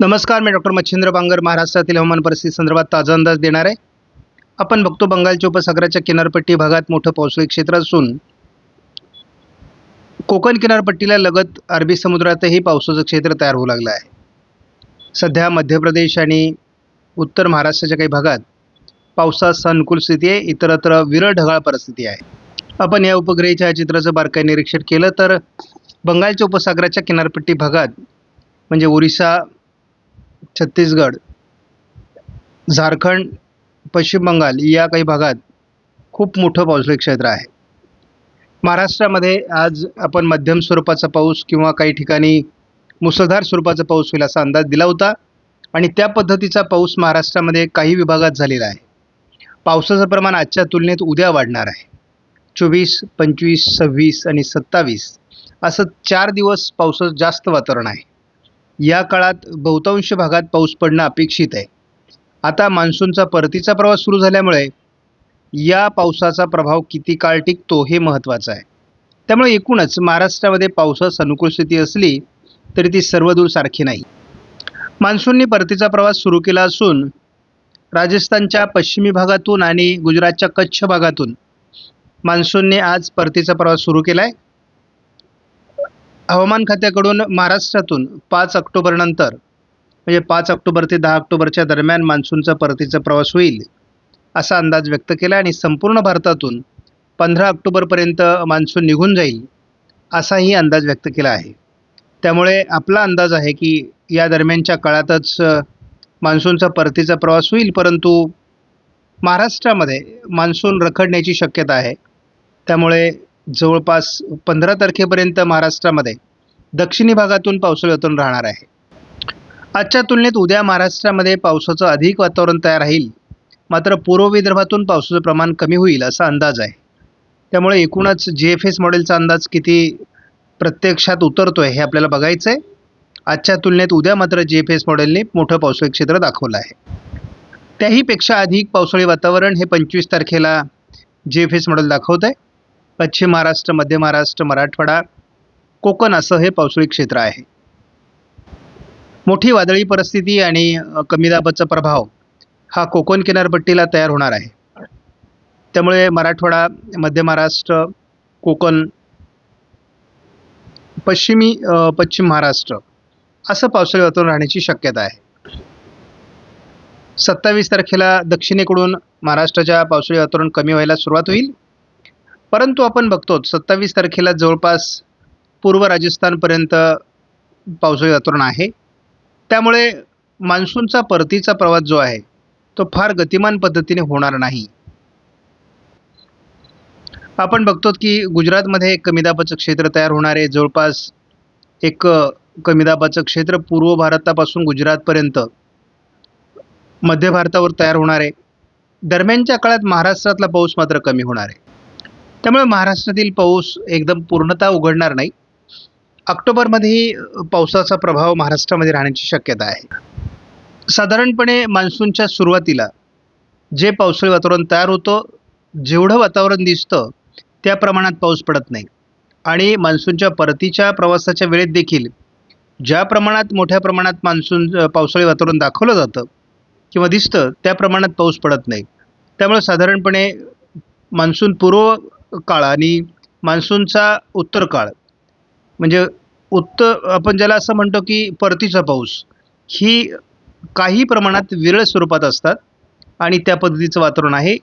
नमस्कार, मी डॉक्टर मच्छिंद्र बांगर महाराष्ट्रातील हवामान परिस्थिती संदर्भात ताजा अंदाज देणार आहे. आपण बघतो बंगालच्या उपसागराच्या किनारपट्टी भागात मोठं पावसाळी क्षेत्र असून कोकण किनारपट्टीला लगत अरबी समुद्रातही पावसाचं क्षेत्र तयार होऊ लागलं आहे. सध्या मध्य प्रदेश आणि उत्तर महाराष्ट्राच्या काही भागात पावसास अनुकूल स्थिती आहे, इतरत्र विरळ ढगाळ परिस्थिती आहे. आपण या उपग्रही छायाचित्राचं बारकाईने निरीक्षण केलं तर बंगालच्या उपसागराच्या किनारपट्टी भागात म्हणजे ओरिसा, छत्तीसगड, झारखंड, पश्चिम बंगाल या काही भागात खूप मोठं पावसाळी क्षेत्र आहे. महाराष्ट्रामध्ये आज आपण मध्यम स्वरूपाचा पाऊस किंवा काही ठिकाणी मुसळधार स्वरूपाचा पाऊस होईल असा अंदाज दिला होता आणि त्या पद्धतीचा पाऊस महाराष्ट्रामध्ये काही विभागात झालेला आहे. पावसाचं प्रमाण आजच्या तुलनेत उद्या वाढणार आहे. 24, 25, 26 आणि 27 असं 4 दिवस पावसाचं जास्त वातावरण आहे. या काळात बहुतांश भागात पाऊस पडणं अपेक्षित आहे. आता मान्सूनचा परतीचा प्रवास सुरू झाल्यामुळे या पावसाचा प्रभाव किती काळ टिकतो हे महत्त्वाचं आहे. त्यामुळे एकूणच महाराष्ट्रामध्ये पावसास अनुकूल स्थिती असली तरी ती सर्वदूर सारखी नाही. मान्सूनने परतीचा प्रवास सुरू केला असून राजस्थानच्या पश्चिमी भागातून आणि गुजरातच्या कच्छ भागातून मान्सूनने आज परतीचा प्रवास सुरू केला आहे. हवामान खात्याकडून महाराष्ट्रातून 5 ऑक्टोबरनंतर म्हणजे 5 ऑक्टोबर ते 10 ऑक्टोबरच्या दरम्यान मान्सूनचा परतीचा प्रवास होईल असा अंदाज व्यक्त केला आणि संपूर्ण भारतातून 15 ऑक्टोबरपर्यंत मान्सून निघून जाईल असाही अंदाज व्यक्त केला आहे. त्यामुळे आपला अंदाज आहे की या दरम्यानच्या काळातच मान्सूनचा परतीचा प्रवास होईल, परंतु महाराष्ट्रामध्ये मान्सून रखडण्याची शक्यता आहे. त्यामुळे जवळपास 15 तारखेपर्यंत महाराष्ट्रामध्ये दक्षिणी भागातून पावसाळी वातावरण राहणार आहे. आजच्या तुलनेत उद्या महाराष्ट्रामध्ये पावसाचं अधिक वातावरण तयार राहील, मात्र पूर्व विदर्भातून पावसाचं प्रमाण कमी होईल असा अंदाज आहे. त्यामुळे एकूणच GFS मॉडेलचा अंदाज किती प्रत्यक्षात उतरतोय हे आपल्याला बघायचं आहे. आजच्या तुलनेत उद्या मात्र GFS मॉडेलने मोठं पावसाळी क्षेत्र दाखवलं आहे. त्याहीपेक्षा अधिक पावसाळी वातावरण हे 25 तारखेला GFS मॉडेल दाखवत आहे. पश्चिम महाराष्ट्र, मध्य महाराष्ट्र, मराठवाडा, कोकण असं हे पावसाळी क्षेत्र आहे. मोठी वादळी परिस्थिती आणि कमी दाबाचा प्रभाव हा कोकण किनारपट्टीला तयार होणार आहे. त्यामुळे मराठवाडा, मध्य महाराष्ट्र, कोकण, पश्चिम महाराष्ट्र असं पावसाळी वातावरण राहण्याची शक्यता आहे. 27 तारखेला दक्षिणेकडून महाराष्ट्राच्या पावसाळी वातावरण कमी व्हायला सुरुवात होईल, परंतु आपण बघतो 27 तारखेला जवळपास पूर्व राजस्थानपर्यंत पावसाळी वातावरण आहे. त्यामुळे मान्सूनचा परतीचा प्रवास जो आहे तो फार गतिमान पद्धतीने होणार नाही. आपण बघतो की गुजरातमध्ये एक कमी दाबाचं क्षेत्र तयार होणार आहे. जवळपास एक कमी दाबाचं क्षेत्र पूर्व भारतापासून गुजरातपर्यंत मध्य भारतावर तयार होणार आहे. दरम्यानच्या काळात महाराष्ट्रातला पाऊस मात्र कमी होणार आहे. त्यामुळे महाराष्ट्रातील पाऊस एकदम पूर्णतः उघडणार नाही. ऑक्टोबरमध्येही पावसाचा प्रभाव महाराष्ट्रामध्ये राहण्याची शक्यता आहे. साधारणपणे मान्सूनच्या सुरुवातीला जे पावसाळी वातावरण तयार होतं, जेवढं वातावरण दिसतं त्या प्रमाणात पाऊस पडत नाही आणि मान्सूनच्या परतीच्या प्रवासाच्या वेळेत देखील ज्या प्रमाणात मोठ्या प्रमाणात पावसाळी वातावरण दाखवलं जातं किंवा दिसतं त्या प्रमाणात पाऊस पडत नाही. त्यामुळे साधारणपणे मान्सून पूर्व काळ आणि मान्सूनचा उत्तर काळ म्हणजे आपण ज्याला असं म्हणतो की परतीचा पाऊस ही काही प्रमाणात विरळ स्वरूपात असतात आणि त्या पद्धतीचं वातावरण आहे.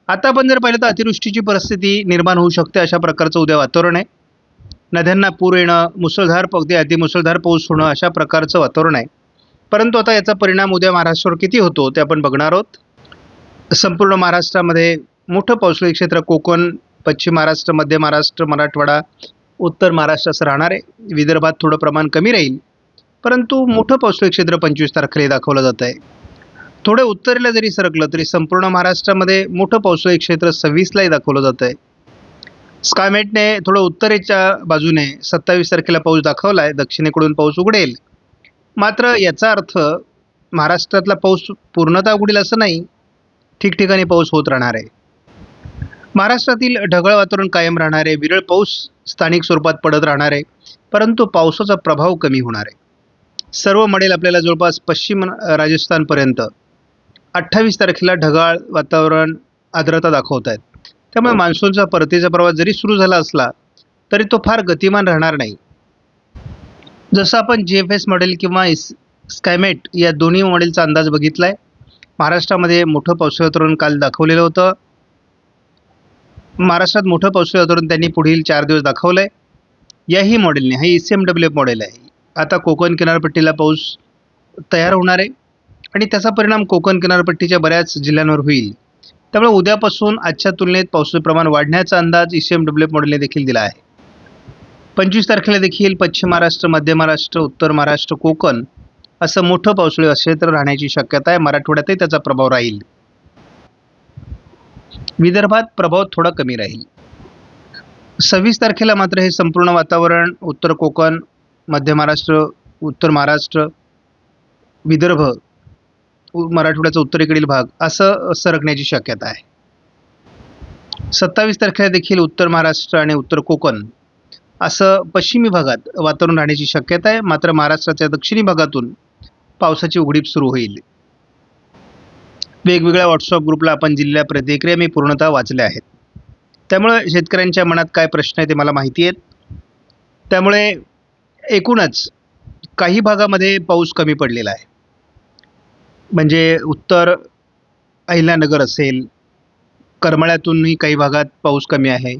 आता आपण जर पाहिलं तर अतिवृष्टीची परिस्थिती निर्माण होऊ शकते अशा प्रकारचं उद्या वातावरण आहे. नद्यांना पूर येणं, अतिमुसळधार पाऊस होणं अशा प्रकारचं वातावरण आहे. परंतु आता याचा परिणाम उद्या महाराष्ट्रावर किती होतो ते आपण बघणार आहोत. संपूर्ण महाराष्ट्रामध्ये मोठं पावसाळी क्षेत्र कोकण, पश्चिम महाराष्ट्र, मध्य महाराष्ट्र, मराठवाडा, उत्तर महाराष्ट्र असं राहणार आहे. विदर्भात थोडं प्रमाण कमी राहील, परंतु मोठं पावसाळी क्षेत्र 25 तारखेला दाखवलं जात आहे. थोडं उत्तरेला जरी सरकलं तरी संपूर्ण महाराष्ट्रामध्ये मोठं पावसाळी क्षेत्र 26लाही दाखवलं जात आहे. स्कायमेटने थोडं उत्तरेच्या बाजूने 27 तारखेला पाऊस दाखवला आहे. दक्षिणेकडून पाऊस उघडेल, मात्र याचा अर्थ महाराष्ट्रातला पाऊस पूर्णतः उघडेल असं नाही. ठिकठिकाणी पाऊस होत राहणार आहे. महाराष्ट्रातील ढगाळ वातावरण कायम राहणार आहे. विरळ पाऊस स्थानिक स्वरूपात पडत राहणार आहे, परंतु पावसाचा प्रभाव कमी होणार आहे. सर्व मॉडेल आपल्याला जवळपास पश्चिम राजस्थानपर्यंत 28 तारखेला ढगाळ वातावरण, आर्द्रता दाखवत आहेत. त्यामुळे मान्सूनचा परतीचा प्रवास जरी सुरू झाला असला तरी तो फार गतिमान राहणार नाही. जसं आपण GFS मॉडेल किंवा स्कायमेट या दोन्ही मॉडेलचा अंदाज बघितला आहे, महाराष्ट्रामध्ये मोठं पावसाळी वातावरण काल दाखवलेलं होतं. महाराष्ट्रात मोठं पावसाळी वातावरण त्यांनी पुढील 4 दिवस दाखवलं आहे. याही मॉडेलने, हा ECMWF मॉडेल आहे, आता कोकण किनारपट्टीला पाऊस तयार होणार आहे आणि त्याचा परिणाम कोकण किनारपट्टीच्या बऱ्याच जिल्ह्यांवर होईल. त्यामुळे उद्यापासून आजच्या तुलनेत पावसाचं प्रमाण वाढण्याचा अंदाज ECMWF मॉडेलने देखील दिला आहे. 25 तारखेला देखील पश्चिम महाराष्ट्र, मध्य महाराष्ट्र, उत्तर महाराष्ट्र, कोकण असं मोठं पावसाळी क्षेत्र राहण्याची शक्यता आहे. मराठवाड्यातही त्याचा प्रभाव राहील. विदर्भात प्रभाव थोडा कमी राहील. 26 तारखेला मात्र हे संपूर्ण वातावरण उत्तर कोकण, मध्य महाराष्ट्र, उत्तर महाराष्ट्र, विदर्भ, मराठवाड्याचा उत्तरेकडील भाग असं सरकण्याची शक्यता आहे. 27 तारखेला देखील उत्तर महाराष्ट्र आणि उत्तर कोकण असं पश्चिमी भागात वातावरण राहण्याची शक्यता आहे. मात्र महाराष्ट्राच्या दक्षिणी भागातून पावसाची उघडीप सुरू होईल. वेगवेगळ्या व्हॉट्सअप ग्रुपला आपण दिलेल्या प्रतिक्रिया मी पूर्णतः वाचल्या आहेत. त्यामुळे शेतकऱ्यांच्या मनात काय प्रश्न आहे ते मला माहिती आहेत. त्यामुळे एकूणच काही भागामध्ये पाऊस कमी पडलेला आहे. म्हणजे उत्तर अहिल्यानगर असेल, करमाळ्यातूनही काही भागात पाऊस कमी आहे.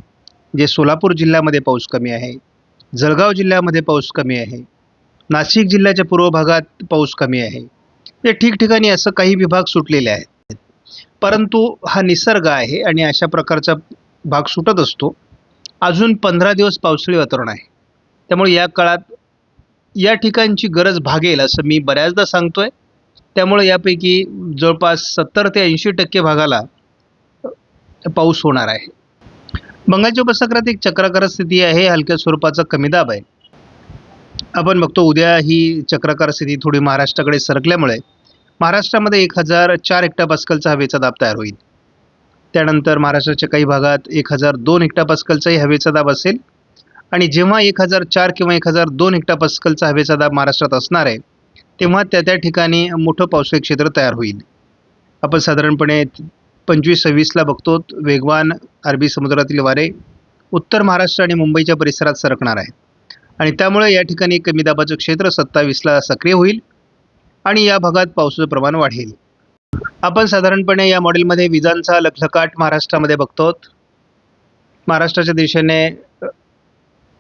जे सोलापूर जिल्ह्यामध्ये पाऊस कमी आहे, जळगाव जिल्ह्यामध्ये पाऊस कमी आहे, नाशिक जिल्ह्याच्या पूर्व भागात पाऊस कमी आहे. हे ठिकठिकाणी असं काही विभाग सुटलेले आहेत. परंतु हा निसर्ग आहे आणि अशा प्रकारचा भाग सुटत असतो. अजून 15 दिवस पावसाळी वातावरण आहे. त्यामुळे या काळात या ठिकाणची गरज भागेल असं मी बऱ्याचदा सांगतोय. त्यामुळे यापैकी जवळपास 70 ते 80% भागाला पाऊस होणार आहे. बंगालच्या उपसागरात एक चक्राकार स्थिती आहे, हलक्या स्वरूपाचा कमी दाब आहे. आपण बघतो उद्या ही चक्राकार स्थिती थोडी महाराष्ट्राकडे सरकल्यामुळे महाराष्ट्रामध्ये 1004 हेक्टोपास्कलचा हवेचा दाब तयार होईल. त्यानंतर महाराष्ट्राच्या काही भागात 1002 हेक्टोपास्कलचाही हवेचा दाब असेल आणि जेव्हा 1004 किंवा 1002 हेक्टोपास्कलचा हवेचा दाब महाराष्ट्रात असणार आहे तेव्हा त्या ठिकाणी मोठं पावसाळी क्षेत्र तयार होईल. आपण साधारणपणे 25-26ला बघतो वेगवान अरबी समुद्रातील वारे उत्तर महाराष्ट्र आणि मुंबईच्या परिसरात सरकणार आहेत आणि त्यामुळे या ठिकाणी कमी दाबाचं क्षेत्र 27ला सक्रिय होईल आणि या भागात पावसाचं प्रमाण वाढेल. आपण साधारणपणे या मॉडेलमध्ये विजांचा लखलखाट महाराष्ट्रामध्ये बघतो. महाराष्ट्राच्या दिशेने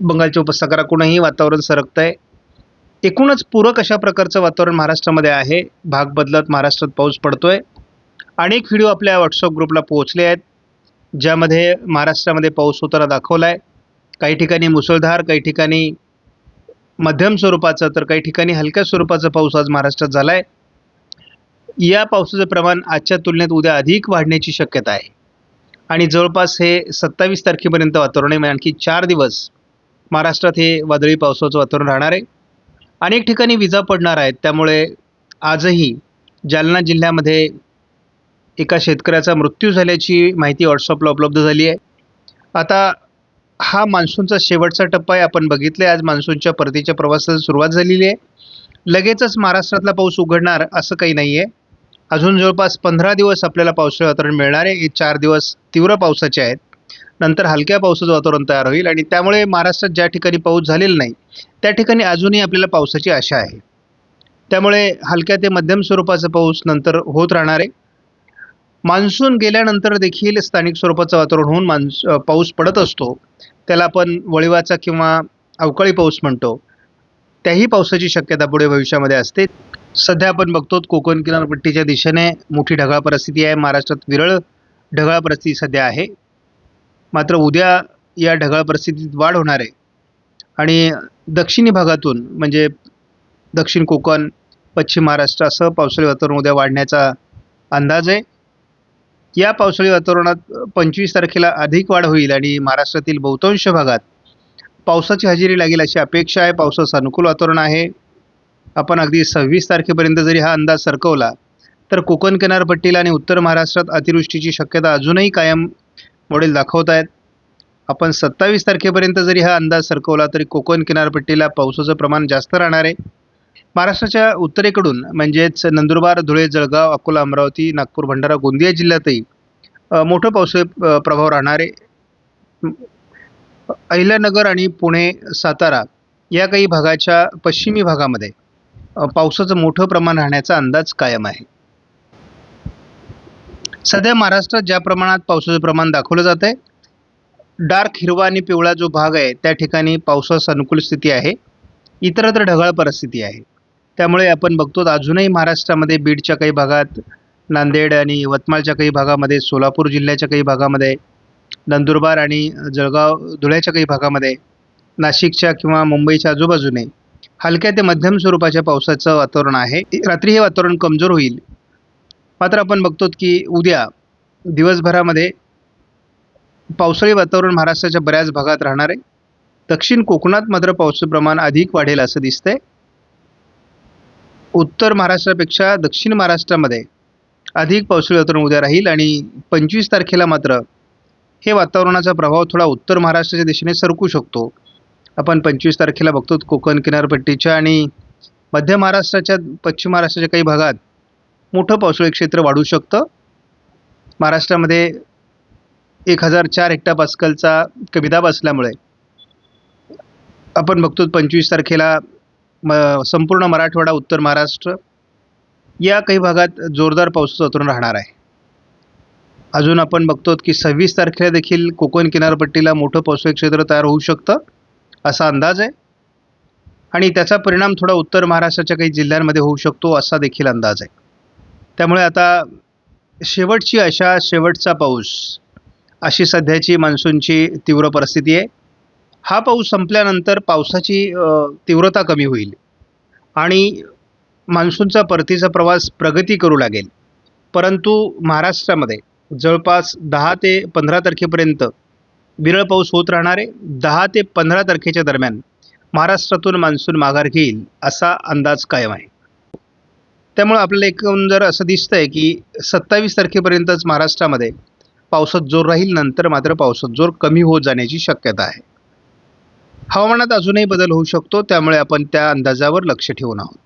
बंगालच्या उपसागराकडूनही वातावरण सरकतं आहे. एकूणच पूरक अशा प्रकारचं वातावरण महाराष्ट्रामध्ये आहे. भाग बदलत महाराष्ट्रात पाऊस पडतोय. अनेक व्हिडिओ आपल्या व्हॉट्सअप ग्रुपला पोहोचले आहेत ज्यामध्ये महाराष्ट्रामध्ये पाऊस होताना दाखवला आहे. काही ठिकाणी मुसळधार, काही ठिकाणी मध्यम स्वरूपाचा, तर काही ठिकाणी हलक्या स्वरूपाचा पाऊस आज महाराष्ट्रात झाला आहे. या पावसाचं प्रमाण आजच्या तुलनेत उद्या अधिक वाढण्याची शक्यता आहे आणि जवळपास हे 27 तारखेपर्यंत वातावरण आहे. आणखी 4 दिवस महाराष्ट्रात हे वादळी पावसाचं वातावरण राहणार आहे. अनेक ठिकाणी विजा पडणार आहेत. त्यामुळे आजही जालना जिल्ह्यामध्ये एका शेतकऱ्याचा मृत्यू झाल्याची माहिती व्हॉट्सअपला उपलब्ध झाली आहे. आता हा मान्सूनचा शेवटचा टप्पा आहे. आपण बघितले आज मान्सूनच्या परतीच्या प्रवासाला सुरुवात झालेली आहे. लगेचच महाराष्ट्रातला पाऊस उघडणार असं काही नाही आहे. अजून जवळपास 15 दिवस आपल्याला पावसाळी वातावरण मिळणार आहे. हे 4 दिवस तीव्र पावसाचे आहेत. नंतर हलक्या पावसाचं वातावरण तयार होईल आणि त्यामुळे महाराष्ट्रात ज्या ठिकाणी पाऊस झालेला नाही त्या ठिकाणी अजूनही आपल्याला पावसाची आशा आहे. त्यामुळे हलक्या ते मध्यम स्वरूपाचा पाऊस नंतर होत राहणार आहे. मान्सून गेल्यानंतर देखील स्थानिक स्वरूपाचं वातावरण होऊन पाऊस पडत असतो. त्याला आपण वळिवाचा किंवा अवकाळी पाऊस म्हणतो. त्याही पावसाची शक्यता पुढे भविष्यामध्ये असते. सध्या आपण बघतो कोकण किनारपट्टीच्या दिशेने मोठी ढगाळ परिस्थिती आहे. महाराष्ट्रात विरळ ढगाळ परिस्थिती सध्या आहे. मात्र उद्या या ढगाळ परिस्थितीत वाढ होणार आहे आणि दक्षिणी भागातून म्हणजे दक्षिण कोकण, पश्चिम महाराष्ट्र असं पावसाळी वातावरण उद्या वाढण्याचा अंदाज आहे. या पावसाळी वातावरणात 25 तारखेला अधिक वाढ होईल आणि महाराष्ट्रातील बहुतांश भागात पावसाची हजेरी लागेल अशी अपेक्षा आहे. पावसाचं अनुकूल वातावरण आहे. आपण अगदी 26 तारखेपर्यंत जरी हा अंदाज सरकवला तर कोकण किनारपट्टीला आणि उत्तर महाराष्ट्रात अतिवृष्टीची शक्यता अजूनही कायम मॉडेल दाखवत आहेत. आपण 27 तारखेपर्यंत जरी हा अंदाज सरकवला तरी कोकण किनारपट्टीला पावसाचं प्रमाण जास्त राहणार आहे. महाराष्ट्राच्या उत्तरेकडून म्हणजेच नंदुरबार, धुळे, जळगाव, अकोला, अमरावती, नागपूर, भंडारा, गोंदिया जिल्ह्यातही मोठं पावसाळी प्रभाव राहणार आहे. अहिल्यानगर आणि पुणे, सातारा या काही भागाच्या पश्चिमी भागामध्ये पावसाचं मोठं प्रमाण राहण्याचा अंदाज कायम आहे. सध्या महाराष्ट्रात ज्या प्रमाणात पावसाचं प्रमाण दाखवलं जात आहे, डार्क हिरवा आणि पिवळा जो भाग आहे त्या ठिकाणी पावसास अनुकूल स्थिती आहे. इतरत्र ढगाळ परिस्थिती आहे. त्यामुळे आपण बघतो अजूनही महाराष्ट्रामध्ये बीडच्या काही भागात, नांदेड आणि यवतमाळच्या काही भागामध्ये, सोलापूर जिल्ह्याच्या काही भागामध्ये, नंदुरबार आणि जळगाव, धुळ्याच्या काही भागामध्ये, नाशिकच्या किंवा मुंबईच्या आजूबाजूने हलक्या ते मध्यम स्वरूपाच्या पावसाचं वातावरण आहे. रात्री हे वातावरण कमजोर होईल. मात्र आपण बघतो की उद्या दिवसभरामध्ये पावसाळी वातावरण महाराष्ट्राच्या बऱ्याच भागात राहणार आहे. दक्षिण कोकणात मात्र पावसाचं प्रमाण अधिक वाढेल असं दिसतंय. उत्तर महाराष्ट्रापेक्षा दक्षिण महाराष्ट्रामध्ये अधिक पावसाळी वातावरण उद्या राहील आणि 25 तारखेला मात्र हे वातावरणाचा प्रभाव थोडा उत्तर महाराष्ट्राच्या दिशेने सरकू शकतो. आपण 25 तारखेला बघतो कोकण किनारपट्टीच्या आणि मध्य महाराष्ट्राच्या, पश्चिम महाराष्ट्राच्या काही भागात मोठं पावसाळी क्षेत्र वाढू शकतं. महाराष्ट्रामध्ये 1004 हेक्टोपास्कलचा कमी दाब असल्यामुळे आपण बघतो 25 तारखेला संपूर्ण मराठवाडा, उत्तर महाराष्ट्र या काही भागात जोरदार पावसाचं वातावरण राहणार आहे. अजून आपण बघतो की 26 तारखेला देखील कोकण किनारपट्टीला मोठं पावसाळी क्षेत्र तयार होऊ शकतं असा अंदाज आहे आणि त्याचा परिणाम थोडा उत्तर महाराष्ट्राच्या काही जिल्ह्यांमध्ये होऊ शकतो असा देखील अंदाज आहे. त्यामुळे आता शेवटची आशा, शेवटचा पाऊस अशी सध्याची मान्सूनची तीव्र परिस्थिती आहे. हा पाऊस संपल्यानंतर पावसाची तीव्रता कमी होईल आणि मान्सूनचा परतीचा प्रवास प्रगती करू लागेल. परंतु महाराष्ट्रामध्ये जवळपास 10 ते 15 तारखेपर्यंत विरळ पाऊस होत राहणार आहे. 10 ते 15 तारखेच्या दरम्यान महाराष्ट्रातून मान्सून माघार घेईल असा अंदाज कायम आहे. त्यामुळे आपल्याला एकंदर असं दिसतंय की 27 तारखेपर्यंतच महाराष्ट्रामध्ये पावसात जोर राहील. नंतर मात्र पावसात जोर कमी होत जाण्याची शक्यता आहे. हवामानात अजूनही बदल होऊ शकतो. त्यामुळे आपण त्या अंदाजावर लक्ष ठेवून आहोत.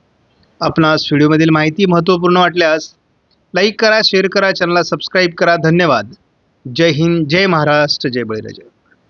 आपणास व्हिडिओमधील माहिती महत्त्वपूर्ण वाटल्यास लाईक करा, शेअर करा, चॅनलला सबस्क्राईब करा. धन्यवाद. जय हिंद, जय महाराष्ट्र, जय बळीराजा.